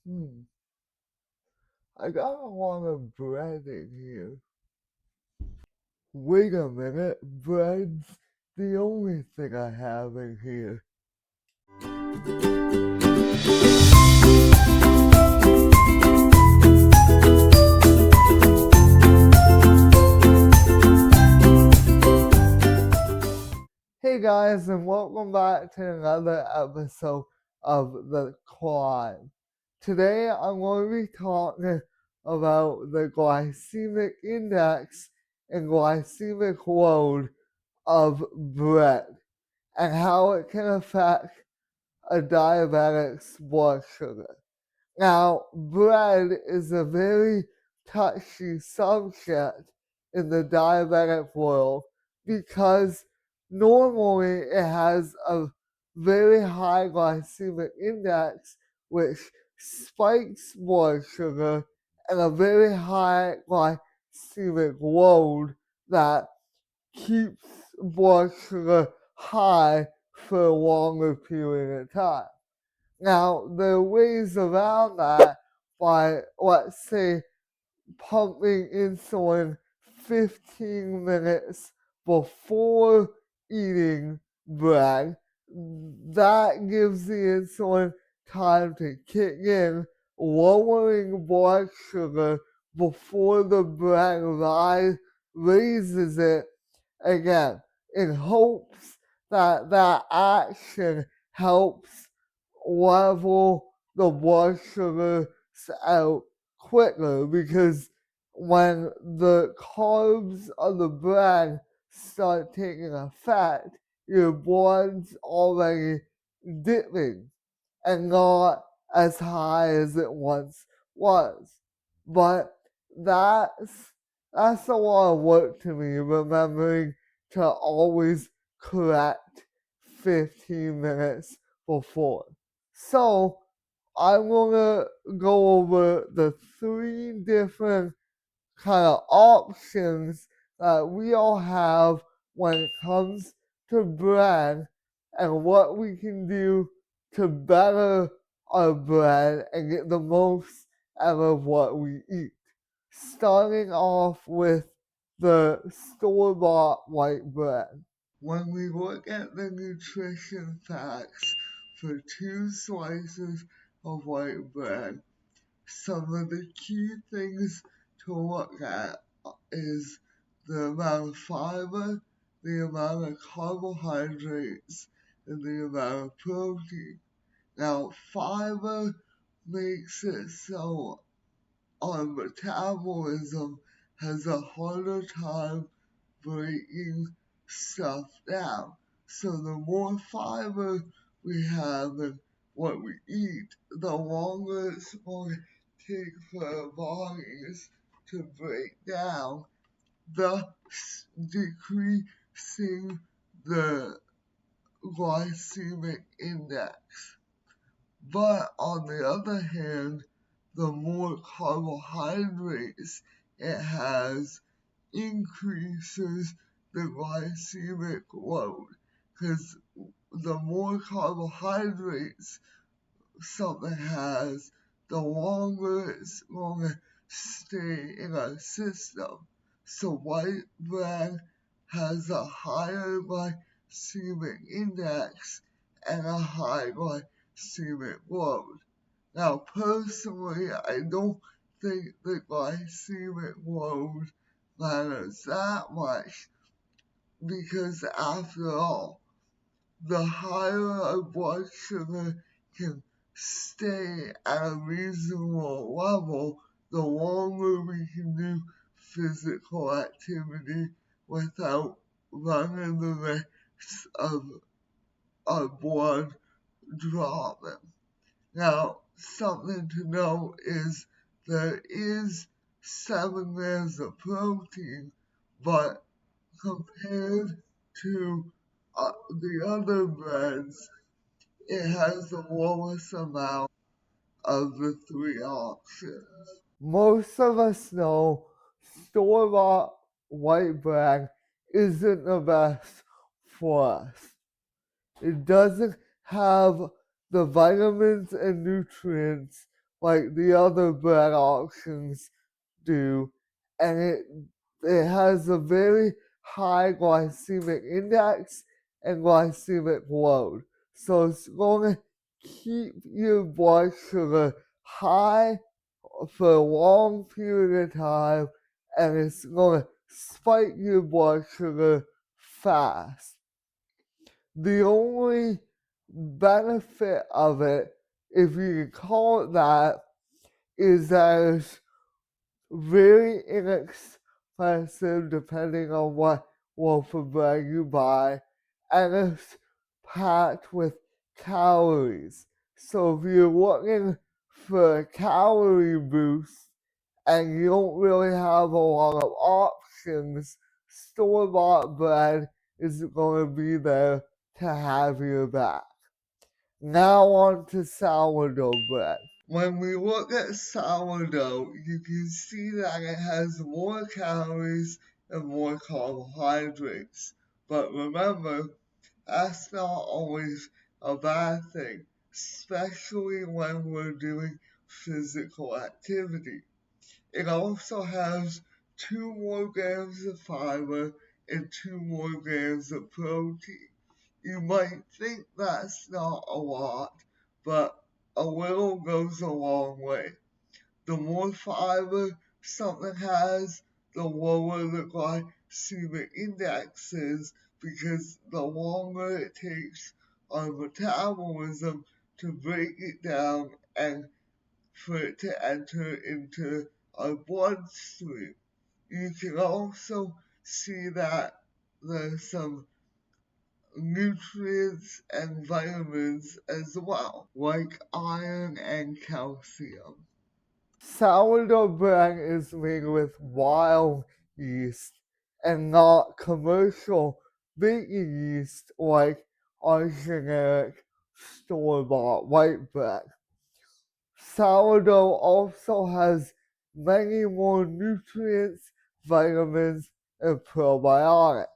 I got a lot of bread in here. Wait a minute, bread's the only thing I have in here. Hey guys, and welcome back to another episode of The Climb. Today I'm going to be talking about the glycemic index and glycemic load of bread and how it can affect a diabetic's blood sugar. Now, bread is a very touchy subject in the diabetic world because normally it has a very high glycemic index, which spikes blood sugar, and a very high glycemic load that keeps blood sugar high for a longer period of time. Now, there are ways around that by, let's say, pumping insulin 15 minutes before eating bread. That gives the insulin time to kick in, lowering blood sugar before the bread raises it again, in hopes that that action helps level the blood sugars out quicker, because when the carbs of the bread start taking effect, your blood's already dipping and not as high as it once was. But that's that's a lot of work to me, remembering to always correct 15 minutes before. So I'm gonna go over the three different kind of options that we all have when it comes to bread, and what we can do to better our bread and get the most out of what we eat. Starting off with the store-bought white bread. When we look at the nutrition facts for 2 slices of white bread, some of the key things to look at is the amount of fiber, the amount of carbohydrates, and the amount of protein. Now, fiber makes it so our metabolism has a harder time breaking stuff down. So the more fiber we have in what we eat, the longer it's going to take for our bodies to break down, thus decreasing the glycemic index. But on the other hand, the more carbohydrates it has increases the glycemic load, because the more carbohydrates something has, the longer it's going to stay in our system. So white bread has a higher glycemic index and a high glycemic load. Now, personally, I don't think the glycemic load matters that much, because after all, the higher our blood sugar can stay at a reasonable level, the longer we can do physical activity without running the risk of our blood dropping. Now, something to note is there is 7 grams of protein, but compared to the other breads, it has the lowest amount of the three options. Most of us know store-bought white bread isn't the best for us. It doesn't have the vitamins and nutrients like the other bread options do, and it has a very high glycemic index and glycemic load. So it's going to keep your blood sugar high for a long period of time, and it's going to spike your blood sugar fast. The only benefit of it, if you can call it that, is that it's very inexpensive depending on what loaf of bread you buy, and it's packed with calories. So if you're looking for a calorie boost and you don't really have a lot of options, store-bought bread is going to be there to have your back. Now on to sourdough bread. When we look at sourdough, you can see that it has more calories and more carbohydrates. But remember, that's not always a bad thing, especially when we're doing physical activity. It also has 2 more grams of fiber and 2 more grams of protein. You might think that's not a lot, but a little goes a long way. The more fiber something has, the lower the glycemic index is, because the longer it takes our metabolism to break it down and for it to enter into our bloodstream. You can also see that there's some nutrients and vitamins as well, like iron and calcium. Sourdough bread is made with wild yeast and not commercial baking yeast like our generic store-bought white bread. Sourdough also has many more nutrients, vitamins, and probiotics.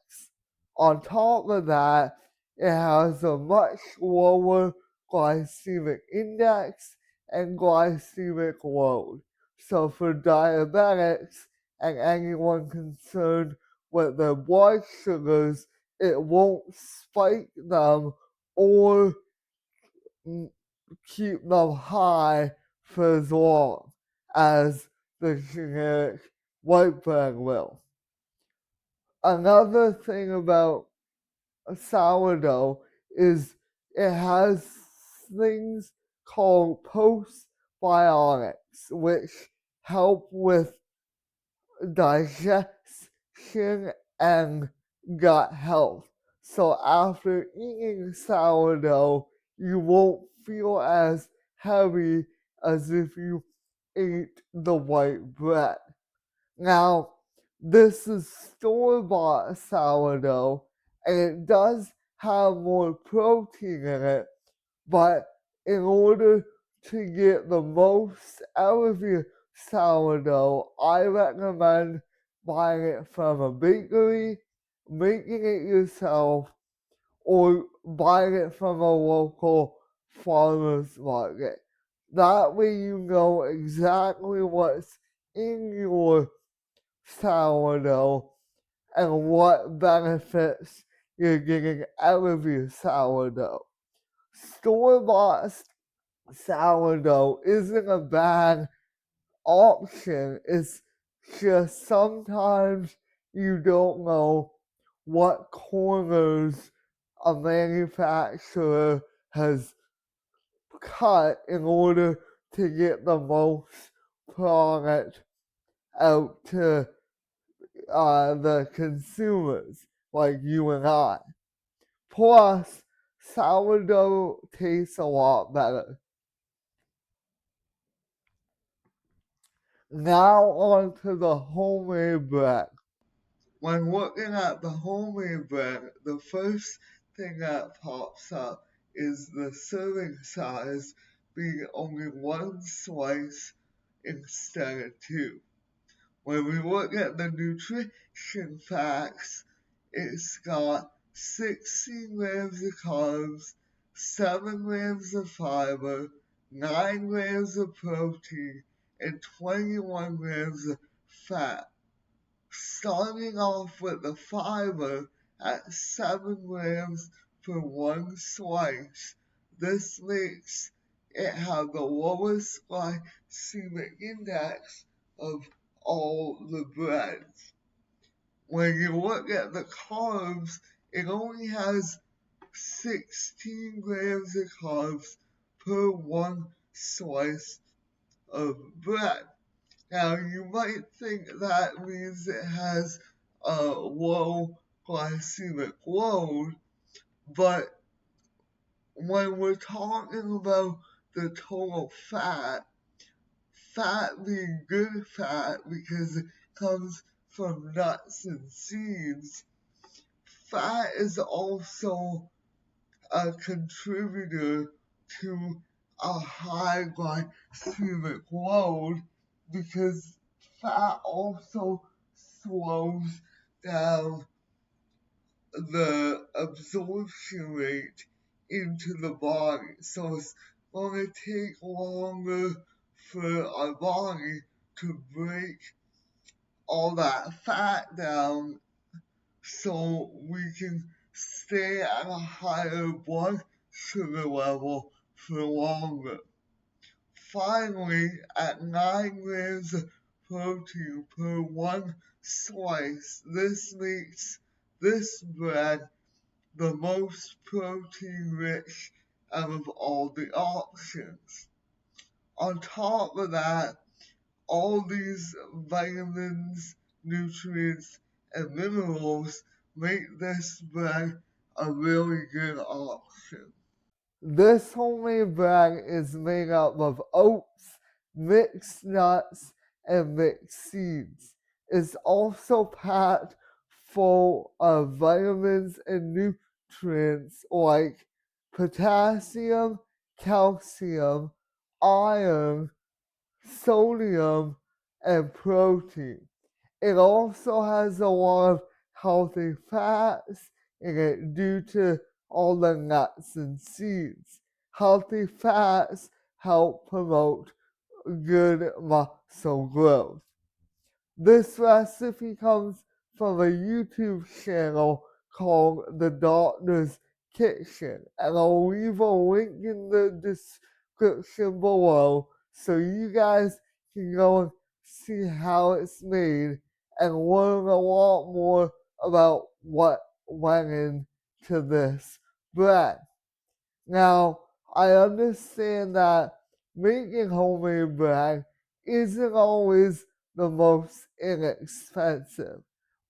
On top of that, it has a much lower glycemic index and glycemic load. So for diabetics and anyone concerned with their blood sugars, it won't spike them or keep them high for as long as the generic white bread will. Another thing about sourdough is it has things called postbiotics, which help with digestion and gut health. So after eating sourdough, you won't feel as heavy as if you ate the white bread. Now, this is store-bought sourdough, and it does have more protein in it, but in order to get the most out of your sourdough, I recommend buying it from a bakery, making it yourself, or buying it from a local farmer's market. That way you know exactly what's in your sourdough and what benefits you're getting out of your sourdough. Store-bought sourdough isn't a bad option. It's just sometimes you don't know what corners a manufacturer has cut in order to get the most product out to the consumers like you and I. Plus, sourdough tastes a lot better. Now on to the homemade bread. When looking at the homemade bread, the first thing that pops up is the serving size being only 1 slice instead of 2. When we look at the nutrition facts, it's got 16 grams of carbs, 7 grams of fiber, 9 grams of protein, and 21 grams of fat. Starting off with the fiber at 7 grams for one slice. This makes it have the lowest glycemic index of all the breads. When you look at the carbs, it only has 16 grams of carbs per one slice of bread. Now, you might think that means it has a low glycemic load, but when we're talking about the total fat, fat being good fat because it comes from nuts and seeds, fat is also a contributor to a high glycemic load because fat also slows down the absorption rate into the body. So it's going to take longer for our body to break all that fat down so we can stay at a higher blood sugar level for longer. Finally, at 9 grams of protein per one slice, this makes this bread the most protein rich out of all the options. On top of that, all these vitamins, nutrients, and minerals make this bread a really good option. This homemade bread is made up of oats, mixed nuts, and mixed seeds. It's also packed full of vitamins and nutrients like potassium, calcium, iron, sodium, and protein. It also has a lot of healthy fats in it due to all the nuts and seeds. Healthy fats help promote good muscle growth. This recipe comes from a YouTube channel called The Doctor's Kitchen, and I'll leave a link in the description below so you guys can go and see how it's made and learn a lot more about what went into this bread. Now, I understand that making homemade bread isn't always the most inexpensive,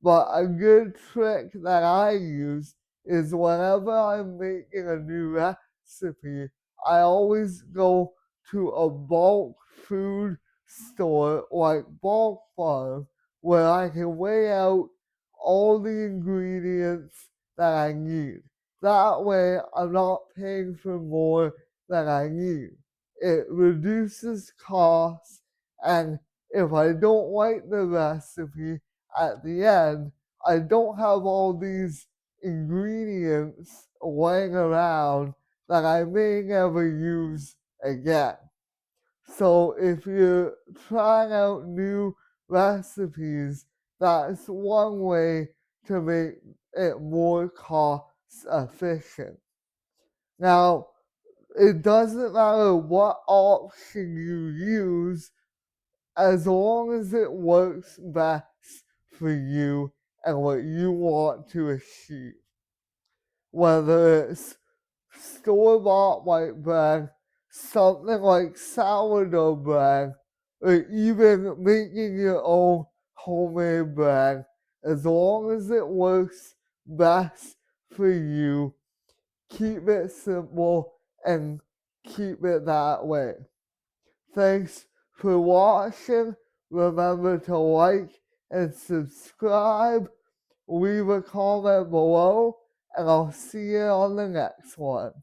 but a good trick that I use is whenever I'm making a new recipe, I always go to a bulk food store like Bulk Farm where I can weigh out all the ingredients that I need. That way, I'm not paying for more than I need. It reduces costs, and if I don't like the recipe at the end, I don't have all these ingredients laying around that I may never use again. So if you're trying out new recipes, that's one way to make it more cost efficient. Now, it doesn't matter what option you use as long as it works best for you and what you want to achieve. Whether it's store-bought white bread, something like sourdough bread, or even making your own homemade bread, as long as it works best for you, keep it simple and keep it that way. Thanks for watching. Remember to like and subscribe. Leave a comment below, and I'll see you on the next one.